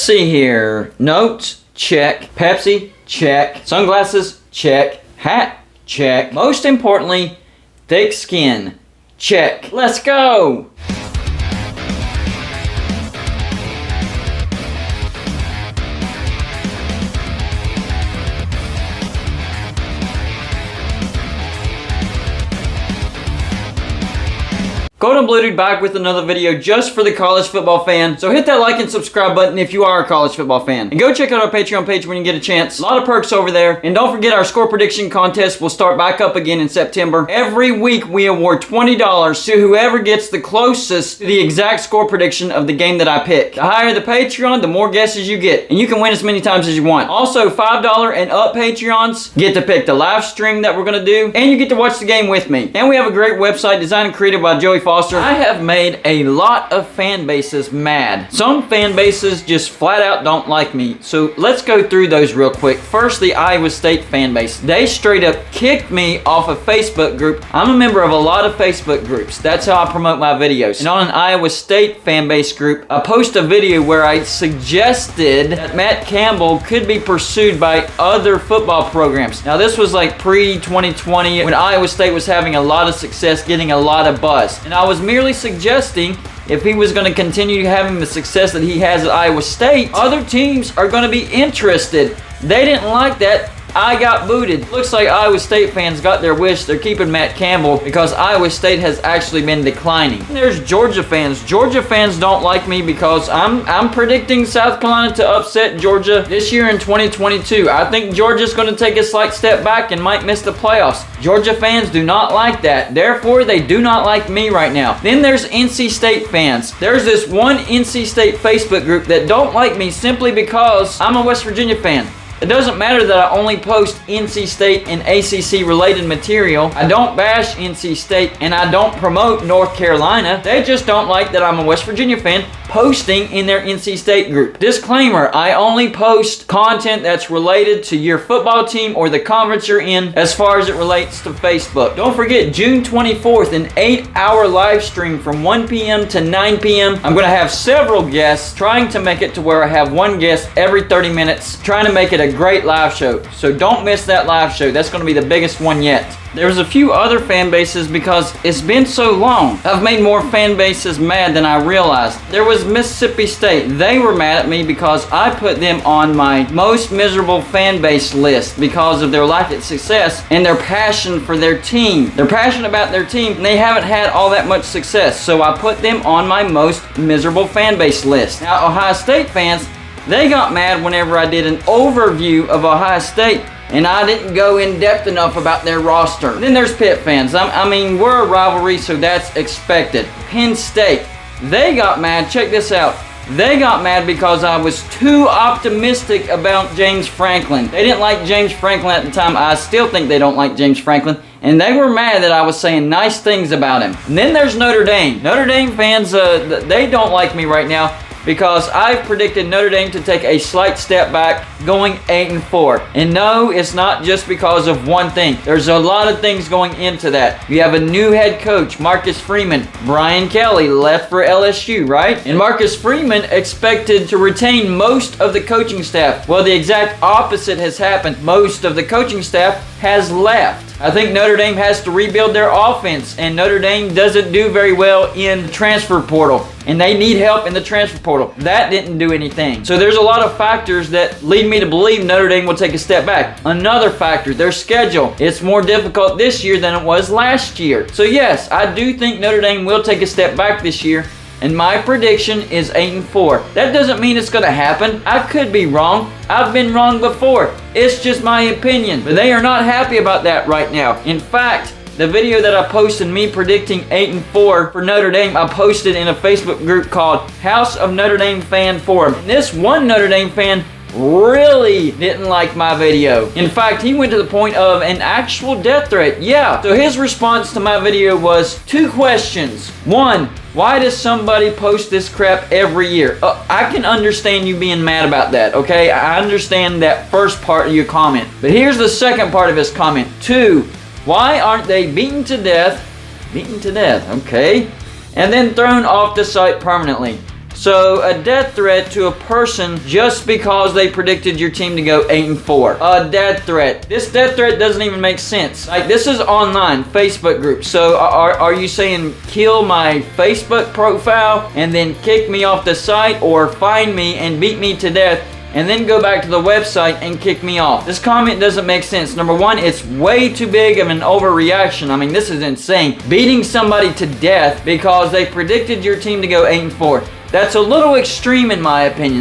see here. Notes, check. Pepsi, check. Sunglasses, check. Hat, check. Most importantly, thick skin, check. Let's go! Golden Blue Dude back with another video just for the college football fan. So hit that like and subscribe button if you are a college football fan. And go check out our Patreon page when you get a chance. A lot of perks over there. And don't forget our score prediction contest will start back up again in September. Every week we award $20 to whoever gets the closest to the exact score prediction of the game that I pick. The higher the Patreon, the more guesses you get. And you can win as many times as you want. Also, $5 and up Patreons get to pick the live stream that we're going to do. And you get to watch the game with me. And we have a great website designed and created by Joey Foster. I have made a lot of fan bases mad. Some fan bases just flat out don't like me. So let's go through those real quick. First, the Iowa State fan base. They straight up kicked me off a Facebook group. I'm a member of a lot of Facebook groups. That's how I promote my videos. And on an Iowa State fan base group, I post a video where I suggested that Matt Campbell could be pursued by other football programs. Now this was like pre-2020 when Iowa State was having a lot of success, getting a lot of buzz. And I was merely suggesting if he was going to continue having the success that he has at Iowa State, other teams are going to be interested. They didn't like that. I got booted. Looks like Iowa State fans got their wish. They're keeping Matt Campbell because Iowa State has actually been declining. And there's Georgia fans. Georgia fans don't like me because I'm predicting South Carolina to upset Georgia this year in 2022. I think Georgia's going to take a slight step back and might miss the playoffs. Georgia fans do not like that. Therefore, they do not like me right now. Then there's NC State fans. There's this one NC State Facebook group that don't like me simply because I'm a West Virginia fan. It doesn't matter that I only post NC State and ACC related material. I don't bash NC State and I don't promote North Carolina. They just don't like that I'm a West Virginia fan posting in their NC State group. Disclaimer, I only post content that's related to your football team or the conference you're in as far as it relates to Facebook. Don't forget, June 24th, an 8-hour live stream from 1 p.m. to 9 p.m. I'm going to have several guests trying to make it to where I have one guest every 30 minutes, trying to make it a great live show. So don't miss that live show. That's going to be the biggest one yet. There's a few other fan bases because it's been so long. I've made more fan bases mad than I realized. There was Mississippi State. They were mad at me because I put them on my most miserable fan base list because of their lack of success and their passion for their team. They're passionate about their team and they haven't had all that much success. So I put them on my most miserable fan base list. Now, Ohio State fans, they got mad whenever I did an overview of Ohio State and I didn't go in depth enough about their roster. Then there's Pitt fans. I mean, we're a rivalry, so that's expected. Penn State, they got mad. Check this out. They got mad because I was too optimistic about James Franklin. They didn't like James Franklin at the time. I still think they don't like James Franklin. And they were mad that I was saying nice things about him. And then there's Notre Dame. Notre Dame fans, they don't like me right now because I've predicted Notre Dame to take a slight step back, going 8-4. And no, it's not just because of one thing. There's a lot of things going into that. You have a new head coach, Marcus Freeman. Brian Kelly left for LSU, right? And Marcus Freeman expected to retain most of the coaching staff. Well, the exact opposite has happened. Most of the coaching staff has left. I think Notre Dame has to rebuild their offense, and Notre Dame doesn't do very well in the transfer portal, and they need help in the transfer portal. That didn't do anything. So there's a lot of factors that lead me to believe Notre Dame will take a step back. Another factor, their schedule. It's more difficult this year than it was last year. So yes, I do think Notre Dame will take a step back this year, and my prediction is 8-4. That doesn't mean it's going to happen. I could be wrong. I've been wrong before. It's just my opinion. But they are not happy about that right now. In fact, the video that I posted, me predicting 8-4 for Notre Dame, I posted in a Facebook group called House of Notre Dame Fan Forum. And this one Notre Dame fan really didn't like my video. In fact, he went to the point of an actual death threat. Yeah. So his response to my video was 2 questions. 1, why does somebody post this crap every year? I can understand you being mad about that, okay? I understand that first part of your comment. But here's the second part of his comment. 2, why aren't they beaten to death, okay, and then thrown off the site permanently? So a death threat to a person just because they predicted your team to go 8-4. A death threat. This death threat doesn't even make sense. Like, this is online, Facebook group. So are you saying kill my Facebook profile and then kick me off the site, or find me and beat me to death and then go back to the website and kick me off? This comment doesn't make sense. Number one, it's way too big of an overreaction. I mean, this is insane. Beating somebody to death because they predicted your team to go 8-4. That's a little extreme in my opinion.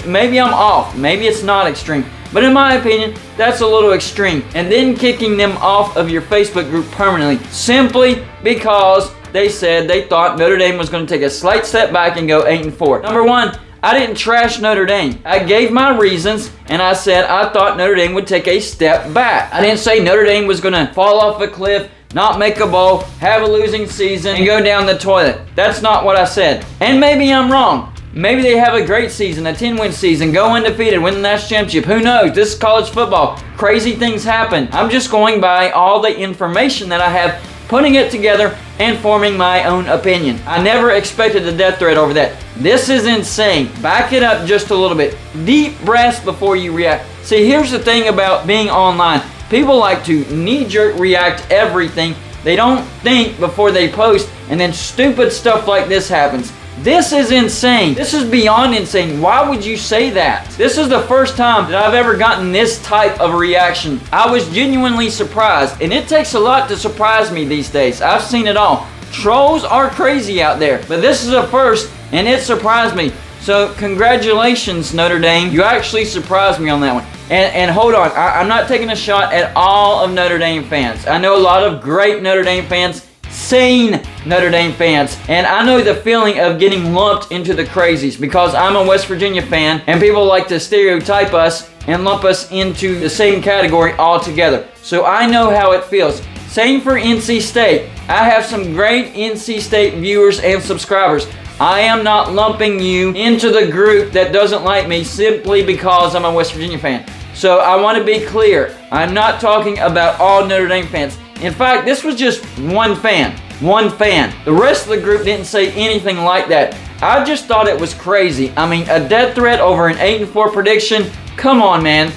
Maybe I'm off. Maybe it's not extreme. But in my opinion, that's a little extreme. And then kicking them off of your Facebook group permanently simply because they said they thought Notre Dame was going to take a slight step back and go 8-4. Number one, I didn't trash Notre Dame. I gave my reasons, and I said I thought Notre Dame would take a step back. I didn't say Notre Dame was going to fall off a cliff, not make a bowl, have a losing season, and go down the toilet. That's not what I said. And maybe I'm wrong. Maybe they have a great season, a 10-win season, go undefeated, win the national championship. Who knows? This is college football. Crazy things happen. I'm just going by all the information that I have, putting it together and forming my own opinion. I never expected a death threat over that. This is insane. Back it up just a little bit. Deep breaths before you react. See, here's the thing about being online. People like to knee-jerk react everything. They don't think before they post, and then stupid stuff like this happens. This is insane. This is beyond insane. Why would you say that? This is the first time that I've ever gotten this type of reaction. I was genuinely surprised, and it takes a lot to surprise me these days. I've seen it all. Trolls are crazy out there, but this is a first, and it surprised me. So congratulations, Notre Dame. You actually surprised me on that one. And hold on, I'm not taking a shot at all of Notre Dame fans. I know a lot of great Notre Dame fans, sane Notre Dame fans, and I know the feeling of getting lumped into the crazies because I'm a West Virginia fan and people like to stereotype us and lump us into the same category altogether. So I know how it feels. Same for NC State. I have some great NC State viewers and subscribers. I am not lumping you into the group that doesn't like me simply because I'm a West Virginia fan. So I want to be clear. I'm not talking about all Notre Dame fans. In fact, this was just one fan. One fan. The rest of the group didn't say anything like that. I just thought it was crazy. I mean, a death threat over an 8-4 prediction? Come on, man.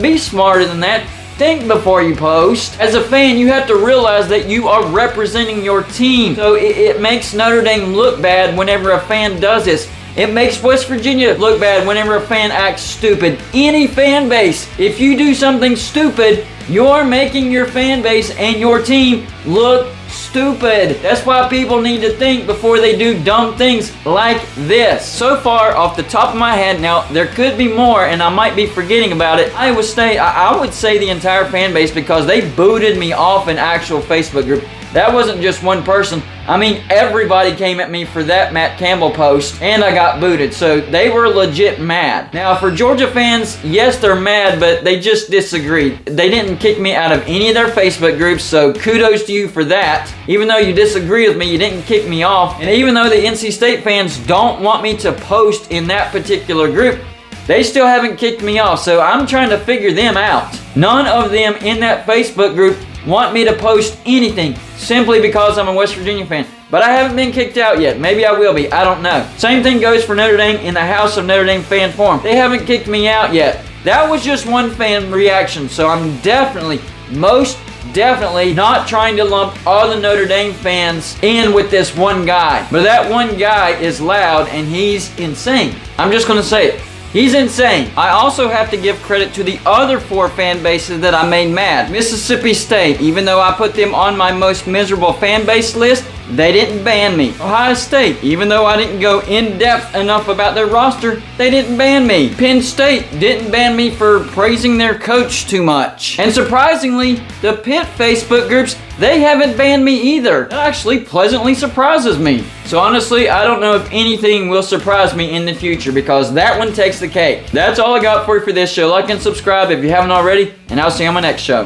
Be smarter than that. Think before you post. As a fan, you have to realize that you are representing your team. So it makes Notre Dame look bad whenever a fan does this. It makes West Virginia look bad whenever a fan acts stupid. Any fan base, if you do something stupid, you're making your fan base and your team look stupid. That's why people need to think before they do dumb things like this. So far, off the top of my head, now there could be more and I might be forgetting about it. Iowa State, I would say the entire fan base because they booted me off an actual Facebook group. That wasn't just one person. I mean, everybody came at me for that Matt Campbell post, and I got booted, so they were legit mad. Now, for Georgia fans, yes, they're mad, but they just disagreed. They didn't kick me out of any of their Facebook groups, so kudos to you for that. Even though you disagree with me, you didn't kick me off. And even though the NC State fans don't want me to post in that particular group, they still haven't kicked me off, so I'm trying to figure them out. None of them in that Facebook group want me to post anything simply because I'm a West Virginia fan. But I haven't been kicked out yet. Maybe I will be. I don't know. Same thing goes for Notre Dame in the House of Notre Dame fan forum. They haven't kicked me out yet. That was just one fan reaction, so I'm definitely, most definitely not trying to lump all the Notre Dame fans in with this one guy. But that one guy is loud and he's insane. I'm just going to say it. He's insane. I also have to give credit to the other 4 fan bases that I made mad. Mississippi State, even though I put them on my most miserable fan base list, they didn't ban me. Ohio State, even though I didn't go in depth enough about their roster, they didn't ban me. Penn State didn't ban me for praising their coach too much. And surprisingly, the Pitt Facebook groups, they haven't banned me either. That actually pleasantly surprises me. So honestly, I don't know if anything will surprise me in the future because that one takes the cake. That's all I got for you for this show. Like and subscribe if you haven't already, and I'll see you on my next show.